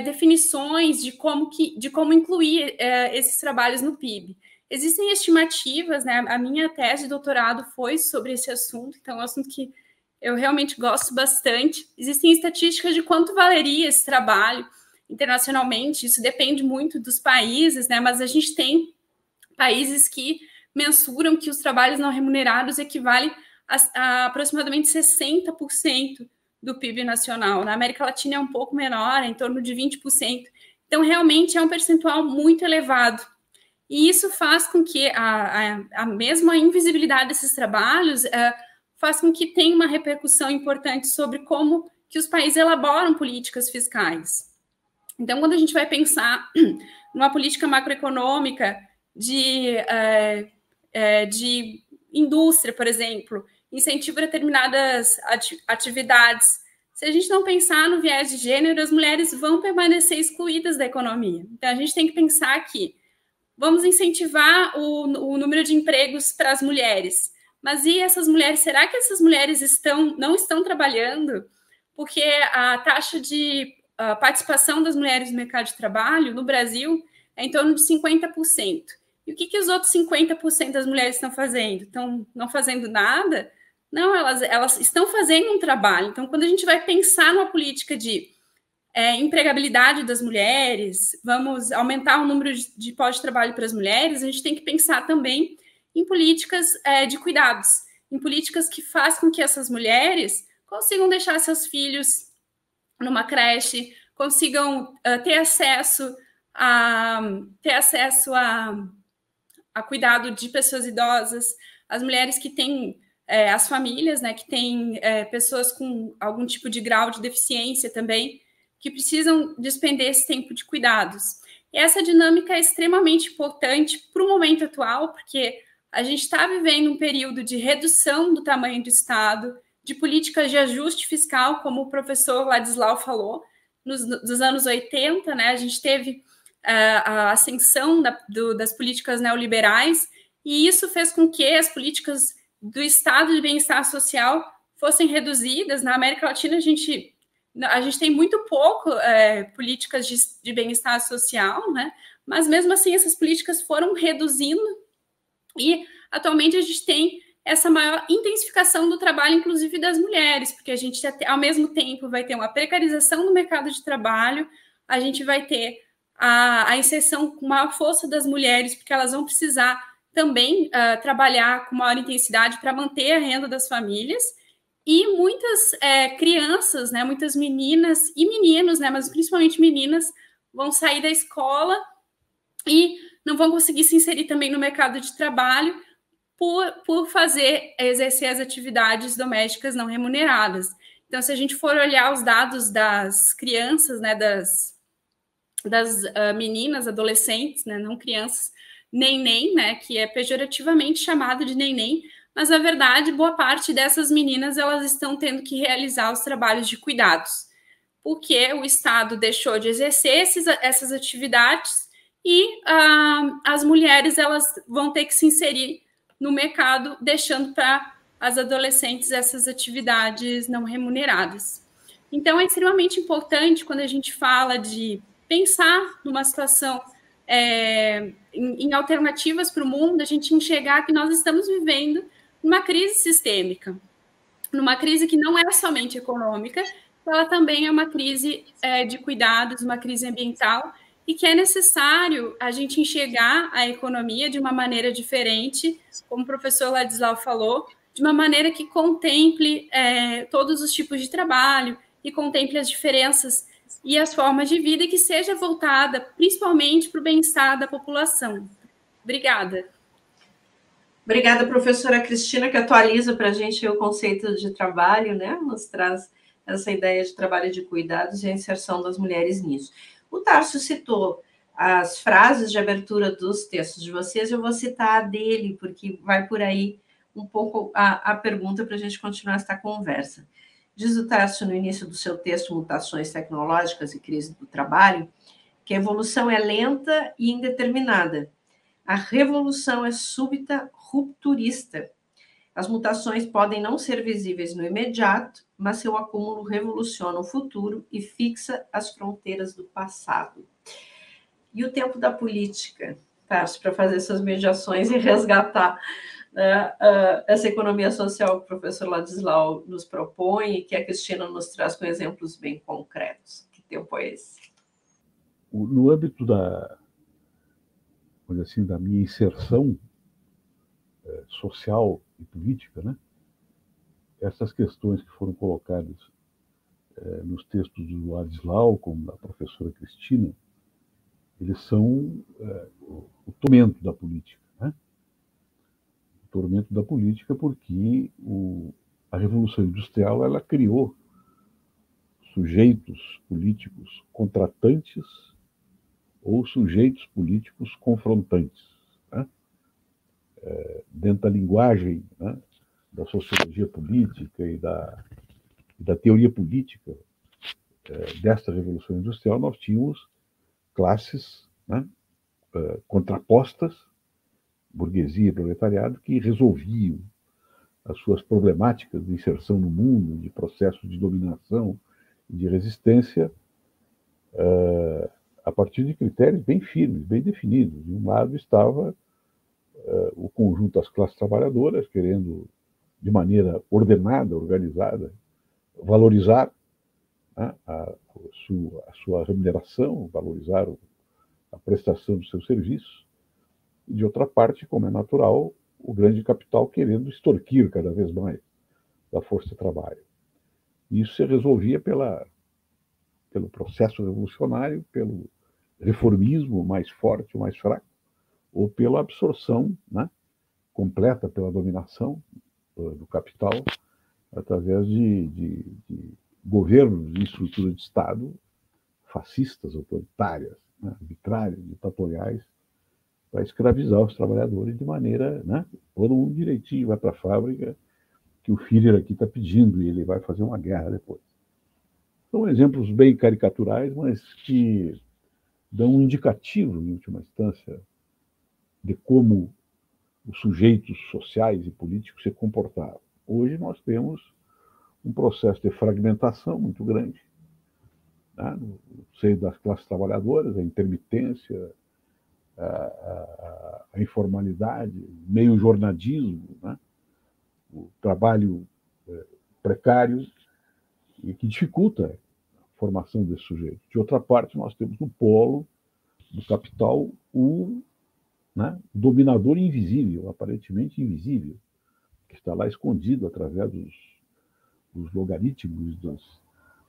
definições de como incluir esses trabalhos no PIB. Existem estimativas, a minha tese de doutorado foi sobre esse assunto, então é um assunto que eu realmente gosto bastante. Existem estatísticas de quanto valeria esse trabalho internacionalmente, isso depende muito dos países, mas a gente tem países que mensuram que os trabalhos não remunerados equivalem a aproximadamente 60% do PIB nacional. Na América Latina é um pouco menor, em torno de 20%. Então, realmente é um percentual muito elevado. E isso faz com que a mesma invisibilidade desses trabalhos faz com que tenha uma repercussão importante sobre como que os países elaboram políticas fiscais. Então, quando a gente vai pensar numa política macroeconômica de indústria, por exemplo, incentivo a determinadas atividades, se a gente não pensar no viés de gênero, as mulheres vão permanecer excluídas da economia. Então, a gente tem que pensar que vamos incentivar o número de empregos para as mulheres. Mas e essas mulheres? Será que essas mulheres não estão trabalhando? Porque a taxa de participação das mulheres no mercado de trabalho no Brasil é em torno de 50%. E o que os outros 50% das mulheres estão fazendo? Estão não fazendo nada? Não, elas estão fazendo um trabalho. Então, quando a gente vai pensar numa política de empregabilidade das mulheres, vamos aumentar o número de pós-trabalho para as mulheres, a gente tem que pensar também em políticas de cuidados, em políticas que façam com que essas mulheres consigam deixar seus filhos numa creche, consigam ter acesso a cuidado de pessoas idosas, as mulheres que têm as famílias, né, que têm pessoas com algum tipo de grau de deficiência também, que precisam despender esse tempo de cuidados. E essa dinâmica é extremamente importante para o momento atual, porque a gente está vivendo um período de redução do tamanho do Estado, de políticas de ajuste fiscal, como o professor Ladislau falou, dos anos 80, né, a gente teve a ascensão das políticas neoliberais, e isso fez com que as políticas do Estado de bem-estar social fossem reduzidas. Na América Latina, a gente tem muito pouco políticas de bem-estar social, né? Mas mesmo assim essas políticas foram reduzindo e atualmente a gente tem essa maior intensificação do trabalho, inclusive das mulheres, porque a gente ao mesmo tempo vai ter uma precarização no mercado de trabalho, a gente vai ter a inserção com maior força das mulheres, porque elas vão precisar também trabalhar com maior intensidade para manter a renda das famílias. E muitas crianças, né, muitas meninas e meninos, né, mas principalmente meninas, vão sair da escola e não vão conseguir se inserir também no mercado de trabalho por exercer as atividades domésticas não remuneradas. Então, se a gente for olhar os dados das crianças, né, das meninas, adolescentes, né, não crianças, neném, né, que é pejorativamente chamado de neném, mas, na verdade, boa parte dessas meninas elas estão tendo que realizar os trabalhos de cuidados, porque o Estado deixou de exercer essas atividades e as mulheres elas vão ter que se inserir no mercado, deixando para as adolescentes essas atividades não remuneradas. Então, é extremamente importante, quando a gente fala de pensar numa situação em alternativas para o mundo, a gente enxergar que nós estamos vivendo uma crise sistêmica, numa crise que não é somente econômica, ela também é uma crise de cuidados, uma crise ambiental, e que é necessário a gente enxergar a economia de uma maneira diferente, como o professor Ladislau falou, de uma maneira que contemple todos os tipos de trabalho e contemple as diferenças e as formas de vida, e que seja voltada principalmente para o bem-estar da população. Obrigada. Obrigada, professora Cristina, que atualiza para a gente o conceito de trabalho, né? Nos traz essa ideia de trabalho de cuidados e a inserção das mulheres nisso. O Tarso citou as frases de abertura dos textos de vocês, eu vou citar a dele, porque vai por aí um pouco a pergunta para a gente continuar esta conversa. Diz o Tarso no início do seu texto, Mutações Tecnológicas e Crise do Trabalho, que a evolução é lenta e indeterminada. A revolução é súbita, rupturista. As mutações podem não ser visíveis no imediato, mas seu acúmulo revoluciona o futuro e fixa as fronteiras do passado. E o tempo da política, Tarso, para fazer essas mediações e resgatar essa economia social que o professor Ladislau nos propõe e que a Cristina nos traz com exemplos bem concretos. Que tempo é esse? No âmbito da minha inserção social e política, né? Essas questões que foram colocadas nos textos do Ladislau, como da professora Cristina, eles são o tormento da política, né? O tormento da política porque a Revolução Industrial ela criou sujeitos políticos contratantes ou sujeitos políticos confrontantes, né? Dentro da linguagem, né, da sociologia política e da teoria política desta Revolução Industrial, nós tínhamos classes, né, contrapostas, burguesia e proletariado, que resolviam as suas problemáticas de inserção no mundo, de processo de dominação e de resistência, a partir de critérios bem firmes, bem definidos. De um lado estava o conjunto das classes trabalhadoras, querendo, de maneira ordenada, organizada, valorizar, né, a sua remuneração, valorizar a prestação dos seus serviços. E, de outra parte, como é natural, o grande capital querendo extorquir cada vez mais da força de trabalho. Isso se resolvia pelo processo revolucionário, pelo reformismo mais forte ou mais fraco, ou pela absorção, né, completa, pela dominação do capital, através de governos e estruturas de Estado fascistas, autoritárias, né, arbitrárias, ditatoriais, para escravizar os trabalhadores de maneira, né, todo mundo direitinho vai para a fábrica que o Führer aqui está pedindo e ele vai fazer uma guerra depois. São exemplos bem caricaturais, mas que dão um indicativo, em última instância, de como os sujeitos sociais e políticos se comportavam. Hoje nós temos um processo de fragmentação muito grande, né, no seio das classes trabalhadoras, a intermitência, a informalidade, meio jornalismo, né, o trabalho precário e que dificulta a formação desse sujeito. De outra parte, nós temos no polo do capital né, dominador invisível, aparentemente invisível, que está lá escondido através dos logaritmos,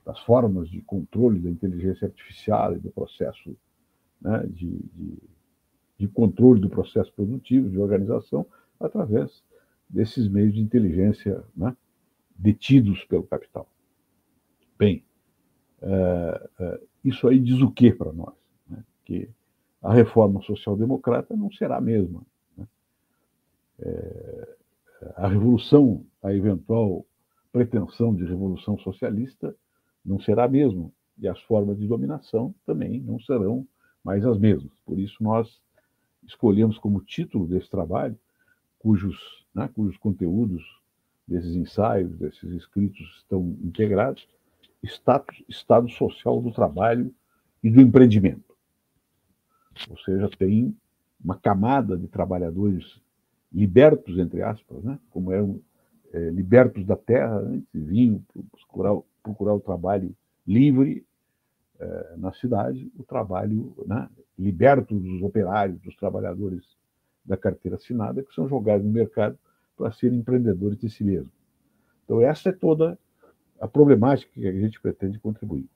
das formas de controle da inteligência artificial e do processo, né, de controle do processo produtivo, de organização, através desses meios de inteligência, né, detidos pelo capital. Bem, isso aí diz o quê para nós? Né? Que a reforma social-democrata não será a mesma, né? A revolução, a eventual pretensão de revolução socialista não será a mesma, e as formas de dominação também não serão mais as mesmas. Por isso nós escolhemos como título desse trabalho, cujos conteúdos desses ensaios, desses escritos estão integrados, Estado Social do Trabalho e do Empreendimento. Ou seja, tem uma camada de trabalhadores libertos, entre aspas, né, como eram libertos da terra, antes vinham procurar o trabalho livre na cidade, o trabalho, né, liberto dos operários, dos trabalhadores da carteira assinada, que são jogados no mercado para serem empreendedores de si mesmos. Então, essa é toda a problemática que a gente pretende contribuir.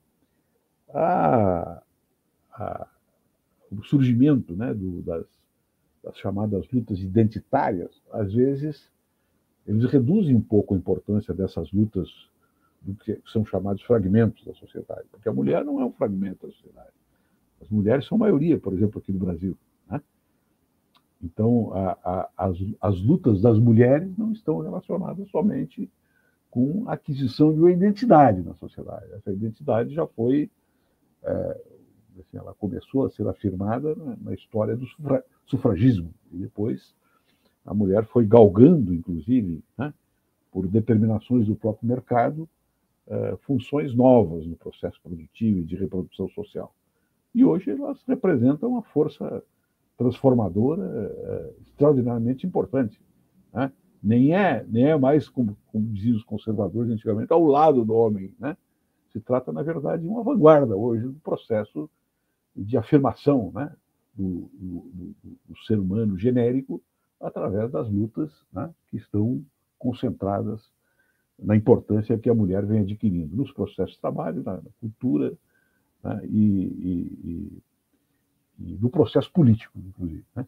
O surgimento, né, das chamadas lutas identitárias, às vezes, eles reduzem um pouco a importância dessas lutas do que são chamados fragmentos da sociedade, porque a mulher não é um fragmento da sociedade. As mulheres são maioria, por exemplo, aqui no Brasil, né? Então, as lutas das mulheres não estão relacionadas somente com a aquisição de uma identidade na sociedade. Essa identidade já foi, assim, ela começou a ser afirmada na história do sufragismo, e depois a mulher foi galgando, inclusive, né, por determinações do próprio mercado, funções novas no processo produtivo e de reprodução social. E hoje elas representam uma força transformadora extraordinariamente importante, né? Nem é mais, como diziam os conservadores antigamente, ao lado do homem, né? Se trata, na verdade, de uma vanguarda hoje do processo de afirmação, né, do ser humano genérico através das lutas, né, que estão concentradas na importância que a mulher vem adquirindo nos processos de trabalho, na cultura, né, e no processo político, inclusive. Né?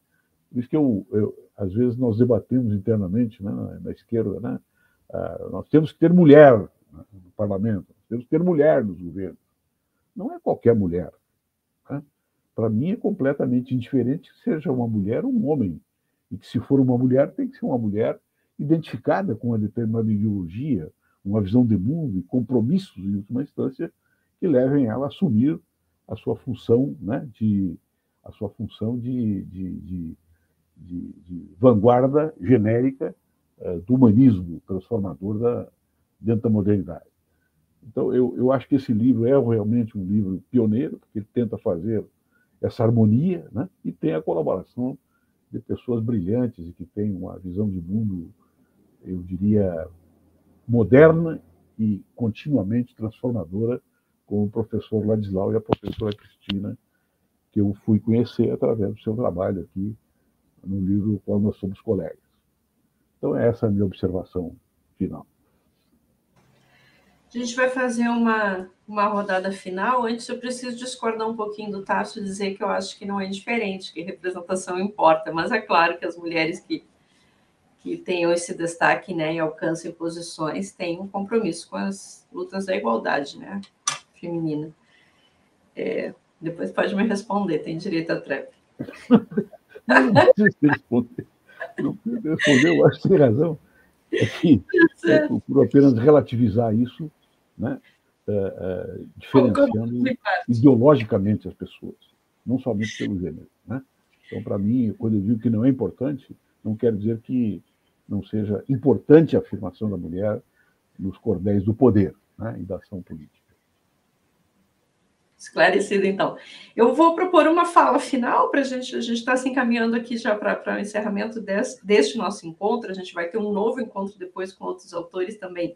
Por isso que às vezes nós debatemos internamente, né, na esquerda, né, nós temos que ter mulher, né, no parlamento, nós temos que ter mulher nos governos. Não é qualquer mulher. Né? Para mim é completamente indiferente que seja uma mulher ou um homem. E que se for uma mulher, tem que ser uma mulher identificada com uma determinada ideologia, uma visão de mundo e compromissos, em última instância, que levem ela a assumir a sua função, né, de vanguarda genérica do humanismo transformador dentro da modernidade. Então, eu acho que esse livro é realmente um livro pioneiro, porque ele tenta fazer essa harmonia, né, e tem a colaboração de pessoas brilhantes e que têm uma visão de mundo, eu diria, moderna e continuamente transformadora, como o professor Ladislau e a professora Cristina, que eu fui conhecer através do seu trabalho aqui no livro Qual Nós Somos Colegas. Então, essa é a minha observação final. A gente vai fazer uma rodada final. Antes, eu preciso discordar um pouquinho do Tasso e dizer que eu acho que não é diferente, que representação importa, mas é claro que as mulheres que tenham esse destaque, né, e alcancem posições têm um compromisso com as lutas da igualdade, né, feminina. Depois pode me responder, tem direito à tréplica. Não precisa responder. Não precisa responder, eu acho que tem razão. Eu procuro apenas relativizar isso, né, diferenciando ideologicamente as pessoas, não somente pelo gênero. Né? Então, para mim, quando eu digo que não é importante, não quer dizer que não seja importante a afirmação da mulher nos cordéis do poder, né, e da ação política. Esclarecido, então. Eu vou propor uma fala final para a gente está se encaminhando aqui já para o encerramento deste nosso encontro. A gente vai ter um novo encontro depois com outros autores também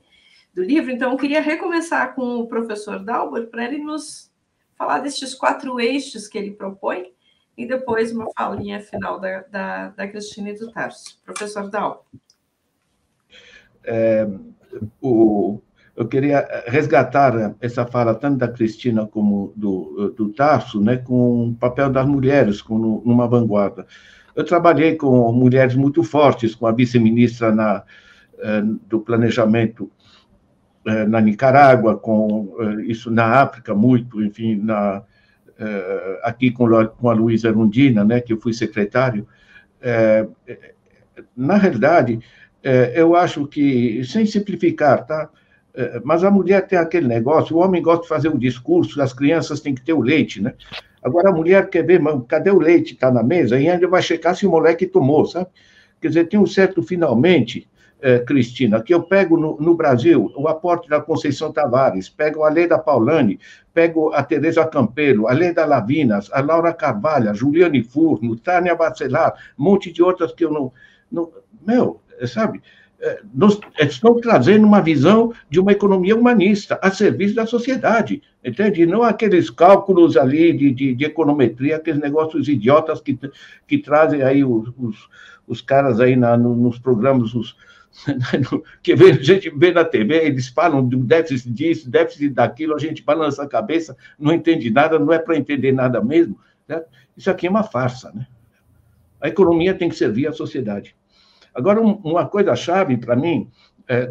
do livro. Então, eu queria recomeçar com o professor Dalbor para ele nos falar destes 4 eixos que ele propõe e depois uma falinha final da Cristina e do Tarso. Professor Dalbor. Eu queria resgatar essa fala tanto da Cristina como do Tarso, né, com o papel das mulheres como numa vanguarda. Eu trabalhei com mulheres muito fortes, com a vice-ministra do Planejamento na Nicarágua, com isso na África muito, enfim, aqui com a Luísa Erundina, né, que eu fui secretário. Na realidade, eu acho que, sem simplificar, tá? Mas a mulher tem aquele negócio, o homem gosta de fazer o discurso, as crianças têm que ter o leite, né? Agora a mulher quer ver, mas cadê o leite? Está na mesa? E ainda vai checar se o moleque tomou, sabe? Quer dizer, tem um certo, finalmente, Cristina, que eu pego no Brasil o aporte da Conceição Tavares, pego a Leda Paulani, pego a Teresa Campelo, a Leda Lavinas, a Laura Carvalho, a Juliane Furno, Tânia Bacelar, um monte de outras que eu não sabe? Nós estamos trazendo uma visão de uma economia humanista a serviço da sociedade, entende? Não aqueles cálculos ali de econometria, aqueles negócios idiotas que trazem aí os caras aí nos programas, que a gente vê na TV, eles falam do déficit disso, déficit daquilo, a gente balança a cabeça, não entende nada, não é para entender nada mesmo. Certo? Isso aqui é uma farsa, né? A economia tem que servir à sociedade. Agora, uma coisa chave para mim,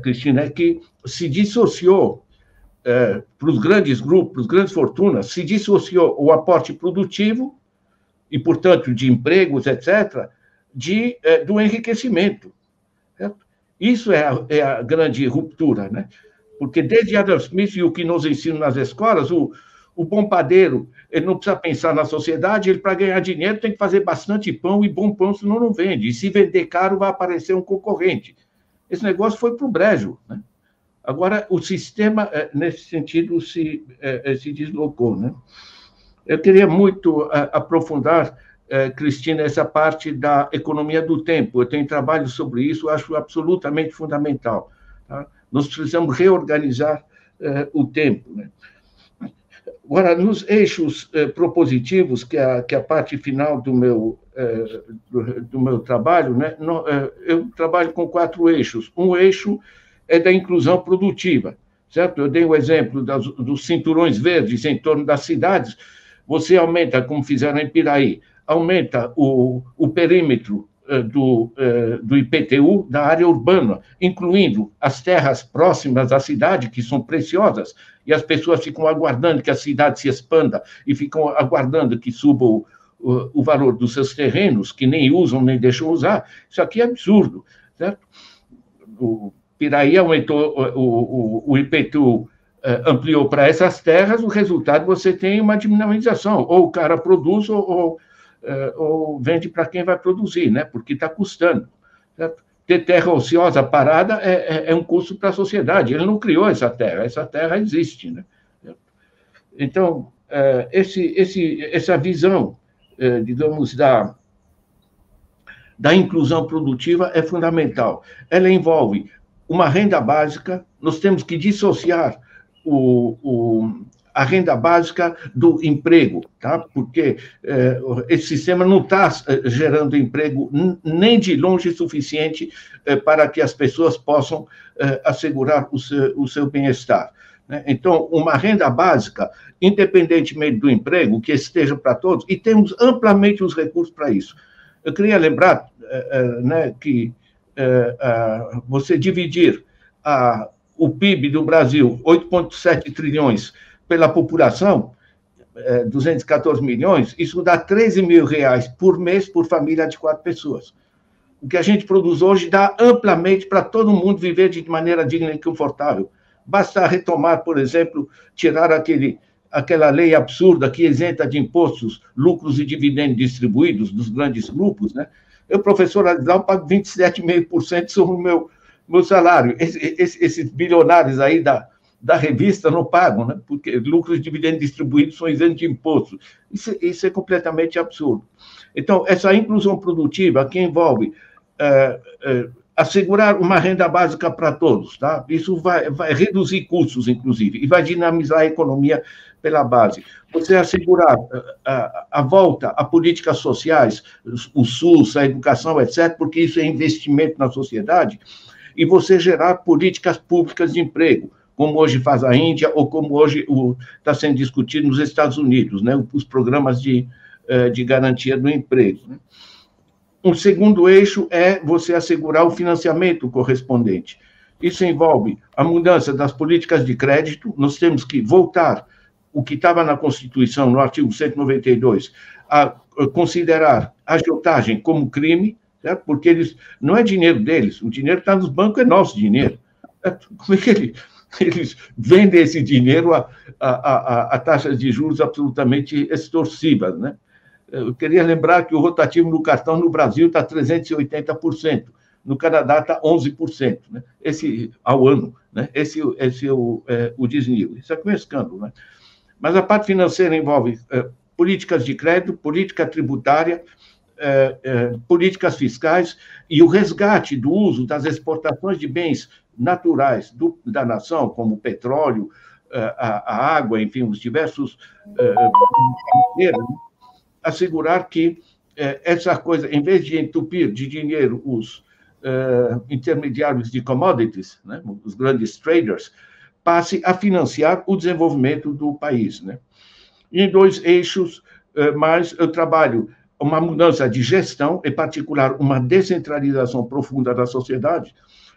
Cristina, é que se dissociou, para os grandes grupos, grandes fortunas, se dissociou o aporte produtivo e, portanto, de empregos, etc., do enriquecimento. Certo? Isso é a grande ruptura, né? Porque desde Adam Smith e o que nos ensinam nas escolas, o bom padeiro, ele não precisa pensar na sociedade, ele, para ganhar dinheiro, tem que fazer bastante pão, e bom pão, senão não vende. E se vender caro, vai aparecer um concorrente. Esse negócio foi para o brejo, né? Agora, o sistema, nesse sentido, se deslocou, né? Eu queria muito aprofundar, Cristina, essa parte da economia do tempo. Eu tenho trabalho sobre isso, acho absolutamente fundamental. Tá? Nós precisamos reorganizar o tempo, né? Agora, nos eixos propositivos, que é a parte final do meu trabalho, né, eu trabalho com 4 eixos. Um eixo é da inclusão produtiva, certo? Eu dei o exemplo dos cinturões verdes em torno das cidades. Você aumenta, como fizeram em Piraí, aumenta o perímetro do IPTU da área urbana, incluindo as terras próximas à cidade, que são preciosas, e as pessoas ficam aguardando que a cidade se expanda e ficam aguardando que suba o valor dos seus terrenos, que nem usam, nem deixam usar. Isso aqui é absurdo, certo? O Piraí aumentou, o IPTU ampliou para essas terras, o resultado você tem uma diminuição, ou o cara produz ou vende para quem vai produzir, né? Porque está custando, certo? Ter terra ociosa parada é um custo para a sociedade. Ele não criou essa terra existe, né? Então, essa visão, digamos, da inclusão produtiva é fundamental. Ela envolve uma renda básica, nós temos que dissociar a renda básica do emprego, tá? Porque esse sistema não está gerando emprego nem de longe suficiente para que as pessoas possam assegurar o seu bem-estar, né? Então, uma renda básica, independentemente do emprego, que esteja para todos, e temos amplamente os recursos para isso. Eu queria lembrar, né, que você dividir o PIB do Brasil, 8,7 trilhões, pela população, 214 milhões, isso dá 13 mil reais por mês por família de 4 pessoas. O que a gente produz hoje dá amplamente para todo mundo viver de maneira digna e confortável. Basta retomar, por exemplo, tirar aquela lei absurda que isenta de impostos lucros e dividendos distribuídos dos grandes grupos, né? Eu, professor Ladislau, pago 27,5% sobre o meu salário. Esses bilionários aí da revista não pagam, né? Porque lucros e dividendos distribuídos são isentos de imposto. Isso é completamente absurdo. Então, essa inclusão produtiva que envolve assegurar uma renda básica para todos, tá? Isso vai reduzir custos, inclusive, e vai dinamizar a economia pela base. Você assegurar a volta a políticas sociais, o SUS, a educação, etc., porque isso é investimento na sociedade, e você gerar políticas públicas de emprego, como hoje faz a Índia, ou como hoje está sendo discutido nos Estados Unidos, né? Os programas de garantia do emprego, né? Um segundo eixo é você assegurar o financiamento correspondente. Isso envolve a mudança das políticas de crédito. Nós temos que voltar o que estava na Constituição, no artigo 192, a considerar a agiotagem como crime, certo? Porque não é dinheiro deles, o dinheiro está nos bancos, é nosso dinheiro. Certo? Como é que eles vendem esse dinheiro a taxas de juros absolutamente extorsivas, né? Eu queria lembrar que o rotativo no cartão no Brasil está 380%, no Canadá está 11%, né? Esse ao ano, né? Esse é o desnível. Isso aqui é um escândalo, né? Mas a parte financeira envolve políticas de crédito, política tributária, políticas fiscais e o resgate do uso das exportações de bens naturais da nação, como o petróleo, a água, enfim, os diversos assegurar que essa coisa, em vez de entupir de dinheiro os intermediários de commodities, né, os grandes traders, passe a financiar o desenvolvimento do país, né? E em 2 eixos, mas eu trabalho uma mudança de gestão, em particular uma descentralização profunda da sociedade,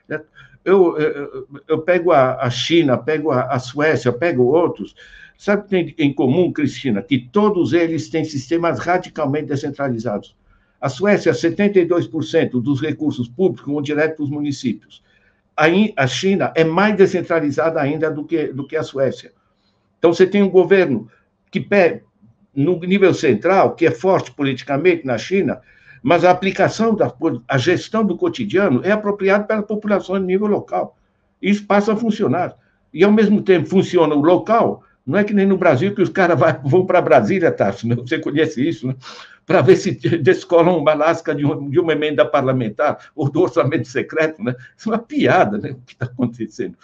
né? Eu pego a China, pego a Suécia, pego outros. Sabe o que tem em comum, Cristina? Que todos eles têm sistemas radicalmente descentralizados. A Suécia, 72% dos recursos públicos vão direto para os municípios. A China é mais descentralizada ainda do que a Suécia. Então, você tem um governo que, no nível central, que é forte politicamente na China, mas a aplicação a gestão do cotidiano é apropriada pela população no nível local. Isso passa a funcionar. E, ao mesmo tempo, funciona o local. Não é que nem no Brasil que os caras vão para Brasília, Tássio, né? Você conhece isso, né? Para ver se descolam uma lasca de uma emenda parlamentar ou do orçamento secreto, né? Isso é uma piada, né? O que está acontecendo,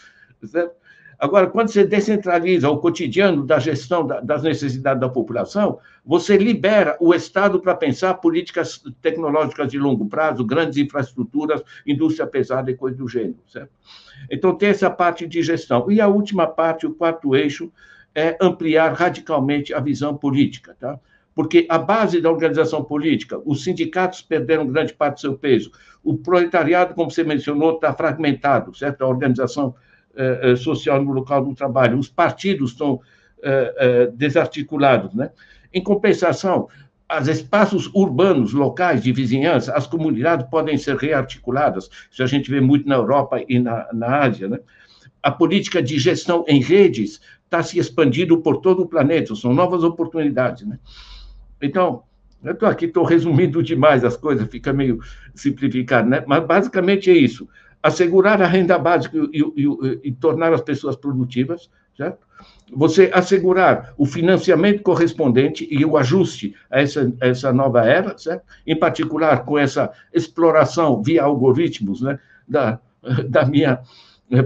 certo? Agora, quando você descentraliza o cotidiano da gestão das necessidades da população, você libera o Estado para pensar políticas tecnológicas de longo prazo, grandes infraestruturas, indústria pesada e coisa do gênero, certo? Então, tem essa parte de gestão. E a última parte, o quarto eixo, é ampliar radicalmente a visão política, tá? Porque a base da organização política, os sindicatos perderam grande parte do seu peso, o proletariado, como você mencionou, está fragmentado, certo? A organização social no local do trabalho, os partidos estão desarticulados, né? Em compensação, os espaços urbanos, locais de vizinhança, as comunidades podem ser rearticuladas, isso a gente vê muito na Europa e na Ásia, né? A política de gestão em redes está se expandindo por todo o planeta, são novas oportunidades, né? Então, eu estou aqui, estou resumindo demais as coisas, fica meio simplificado, né? Mas basicamente é isso: assegurar a renda básica e tornar as pessoas produtivas, certo? Você assegurar o financiamento correspondente e o ajuste a essa nova era, certo? Em particular com essa exploração via algoritmos, né? Da minha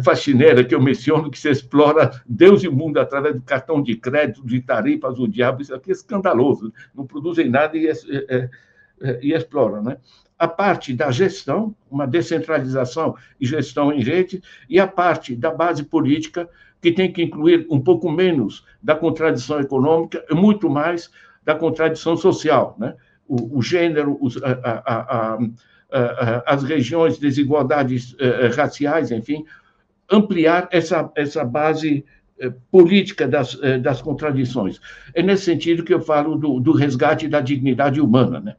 faxineira, que eu menciono, que se explora Deus e o mundo através do cartão de crédito, de tarifas, o diabo, isso aqui é escandaloso, não produzem nada e exploram, né? A parte da gestão, uma descentralização e gestão em rede, e a parte da base política, que tem que incluir um pouco menos da contradição econômica e muito mais da contradição social, né? O gênero, as regiões, desigualdades raciais, enfim, ampliar essa base política das contradições. É nesse sentido que eu falo do resgate da dignidade humana, né?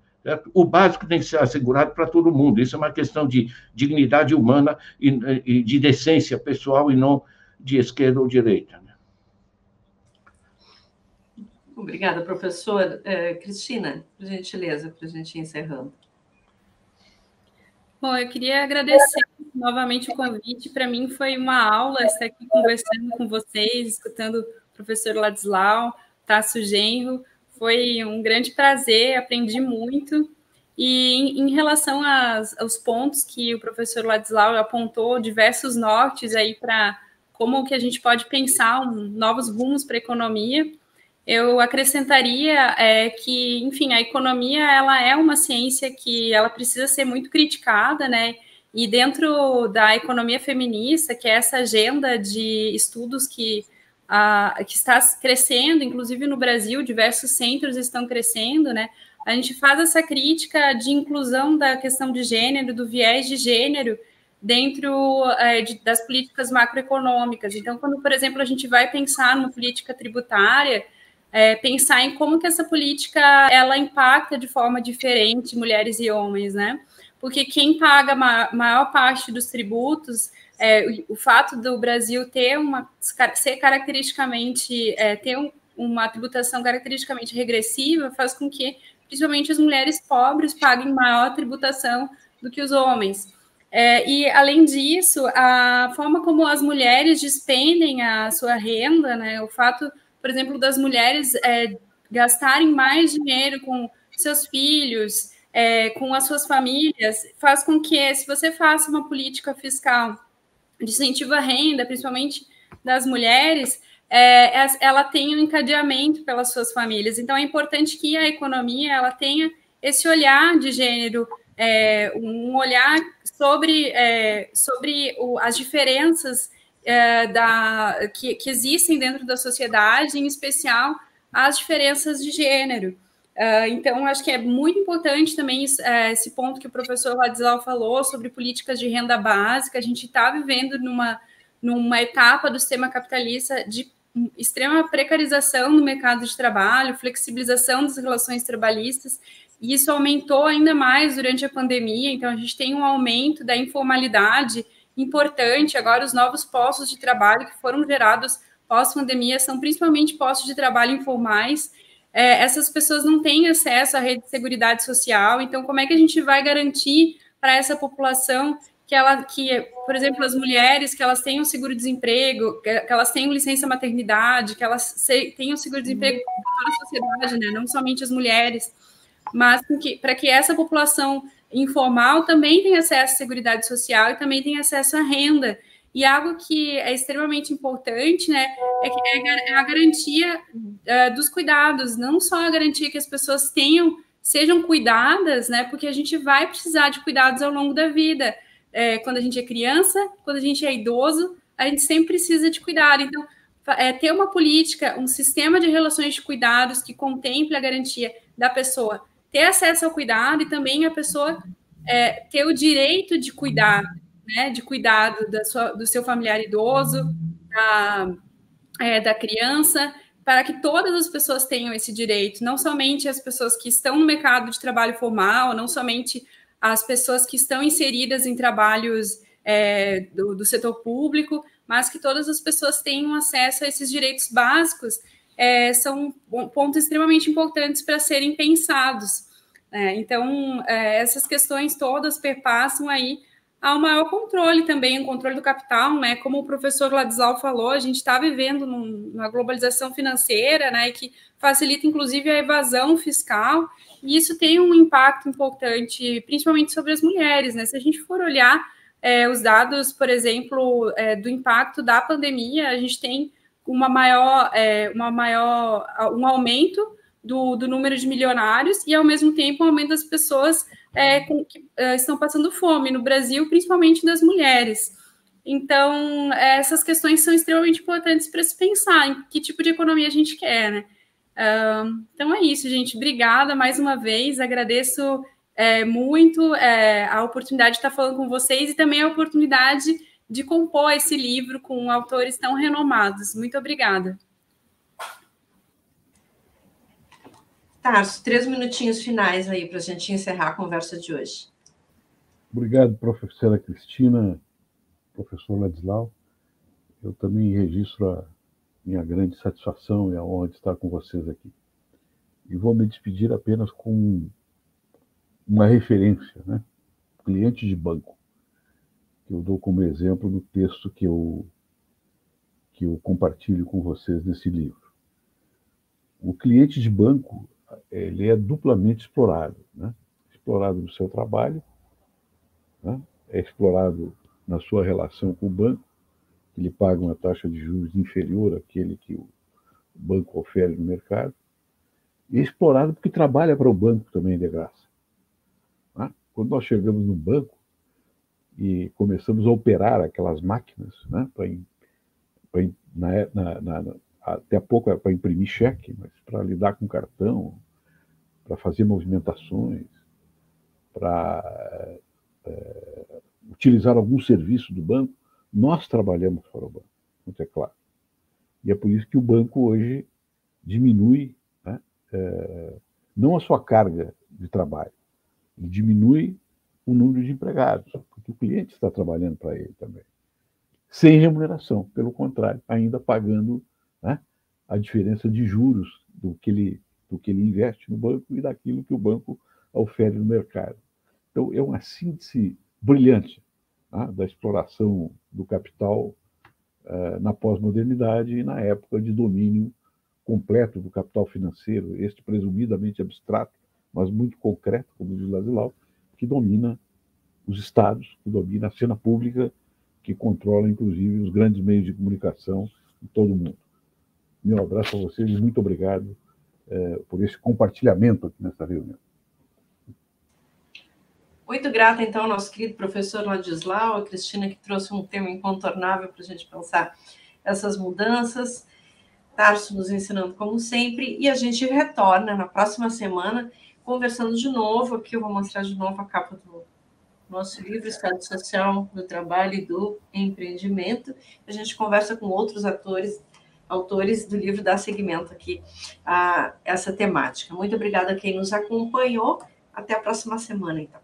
O básico tem que ser assegurado para todo mundo. Isso é uma questão de dignidade humana e de decência pessoal e não de esquerda ou direita. Né? Obrigada, professor. Cristina, por gentileza, para a gente ir encerrando. Bom, eu queria agradecer novamente o convite. Para mim foi uma aula estar aqui conversando com vocês, escutando o professor Ladislau, Tasso Genro. Foi um grande prazer, aprendi muito. E em relação aos pontos que o professor Ladislau apontou, diversos nortes aí para como que a gente pode pensar novos rumos para a economia, eu acrescentaria que, enfim, a economia ela é uma ciência que ela precisa ser muito criticada, né? E dentro da economia feminista, que é essa agenda de estudos que está crescendo, inclusive no Brasil, diversos centros estão crescendo, né? A gente faz essa crítica de inclusão da questão de gênero, do viés de gênero, dentro das políticas macroeconômicas. Então, quando, por exemplo, a gente vai pensar numa política tributária, pensar em como que essa política ela impacta de forma diferente mulheres e homens, né? Porque quem paga a maior parte dos tributos, o fato do Brasil ter ser caracteristicamente, ter uma tributação caracteristicamente regressiva, faz com que, principalmente, as mulheres pobres paguem maior tributação do que os homens. E, além disso, a forma como as mulheres despendem a sua renda, né, o fato, por exemplo, das mulheres gastarem mais dinheiro com seus filhos, com as suas famílias, faz com que, se você faça uma política fiscal de incentivo à renda, principalmente das mulheres, ela tenha um encadeamento pelas suas famílias. Então, é importante que a economia ela tenha esse olhar de gênero, um olhar sobre as diferenças que existem dentro da sociedade, em especial as diferenças de gênero. Então, acho que é muito importante também esse ponto que o professor Ladislau falou sobre políticas de renda básica. A gente está vivendo numa etapa do sistema capitalista de extrema precarização no mercado de trabalho, flexibilização das relações trabalhistas, e isso aumentou ainda mais durante a pandemia. Então, a gente tem um aumento da informalidade importante. Agora, os novos postos de trabalho que foram gerados pós-pandemia são principalmente postos de trabalho informais. Essas pessoas não têm acesso à rede de seguridade social. Então, como é que a gente vai garantir para essa população que, por exemplo, as mulheres, que elas tenham seguro-desemprego, que elas tenham licença maternidade, que elas tenham seguro-desemprego para toda a sociedade, né? Não somente as mulheres, mas para que essa população informal também tenha acesso à seguridade social e também tenha acesso à renda. E algo que é extremamente importante, né, é a garantia dos cuidados, não só a garantia que as pessoas sejam cuidadas, né, porque a gente vai precisar de cuidados ao longo da vida. Quando a gente é criança, quando a gente é idoso, a gente sempre precisa de cuidado. Então, ter uma política, um sistema de relações de cuidados que contemple a garantia da pessoa ter acesso ao cuidado e também a pessoa ter o direito de cuidar, né, de cuidado do seu familiar idoso, da criança, para que todas as pessoas tenham esse direito, não somente as pessoas que estão no mercado de trabalho formal, não somente as pessoas que estão inseridas em trabalhos do setor público, mas que todas as pessoas tenham acesso a esses direitos básicos, são pontos extremamente importantes para serem pensados. Então, essas questões todas perpassam aí ao maior controle também, o controle do capital, né? Como o professor Ladislau falou, a gente está vivendo numa globalização financeira, né? Que facilita, inclusive, a evasão fiscal, e isso tem um impacto importante, principalmente sobre as mulheres, né? Se a gente for olhar os dados, por exemplo, do impacto da pandemia, a gente tem um aumento do número de milionários e, ao mesmo tempo, um aumento das pessoas que estão passando fome no Brasil, principalmente das mulheres. Então, essas questões são extremamente importantes para se pensar em que tipo de economia a gente quer, né? Então, é isso, gente. Obrigada mais uma vez. Agradeço muito a oportunidade de estar falando com vocês e também a oportunidade de compor esse livro com autores tão renomados. Muito obrigada. Tarso, 3 minutinhos finais aí para a gente encerrar a conversa de hoje. Obrigado, professora Cristina, professor Ladislau. Eu também registro a minha grande satisfação e a honra de estar com vocês aqui. E vou me despedir apenas com uma referência, né? Cliente de banco, que eu dou como exemplo no texto que eu compartilho com vocês nesse livro. O cliente de banco, ele é duplamente explorado, né? Explorado no seu trabalho, né? É explorado na sua relação com o banco, que lhe paga uma taxa de juros inferior àquele que o banco oferece no mercado, e é explorado porque trabalha para o banco também de graça. Né? Quando nós chegamos no banco e começamos a operar aquelas máquinas, né, até há pouco era para imprimir cheque, mas para lidar com cartão, para fazer movimentações, para utilizar algum serviço do banco, nós trabalhamos para o banco, muito é claro. E é por isso que o banco hoje diminui, né, não a sua carga de trabalho, ele diminui o número de empregados, porque o cliente está trabalhando para ele também. Sem remuneração, pelo contrário, ainda pagando, né, a diferença de juros do que ele investe no banco e daquilo que o banco oferece no mercado. Então, é uma síntese brilhante, né, da exploração do capital na pós-modernidade e na época de domínio completo do capital financeiro, este presumidamente abstrato, mas muito concreto, como diz Ladislau, que domina os estados, que domina a cena pública, que controla, inclusive, os grandes meios de comunicação em todo o mundo. Meu abraço a vocês e muito obrigado por esse compartilhamento aqui nessa reunião. Muito grata, então, ao nosso querido professor Ladislau, a Cristina, que trouxe um tema incontornável para a gente pensar essas mudanças. Tarso nos ensinando como sempre, e a gente retorna na próxima semana, conversando de novo. Aqui eu vou mostrar de novo a capa do nosso livro, Estado Social do Trabalho e do Empreendimento. A gente conversa com outros autores do livro, dá seguimento aqui a essa temática. Muito obrigada a quem nos acompanhou. Até a próxima semana, então.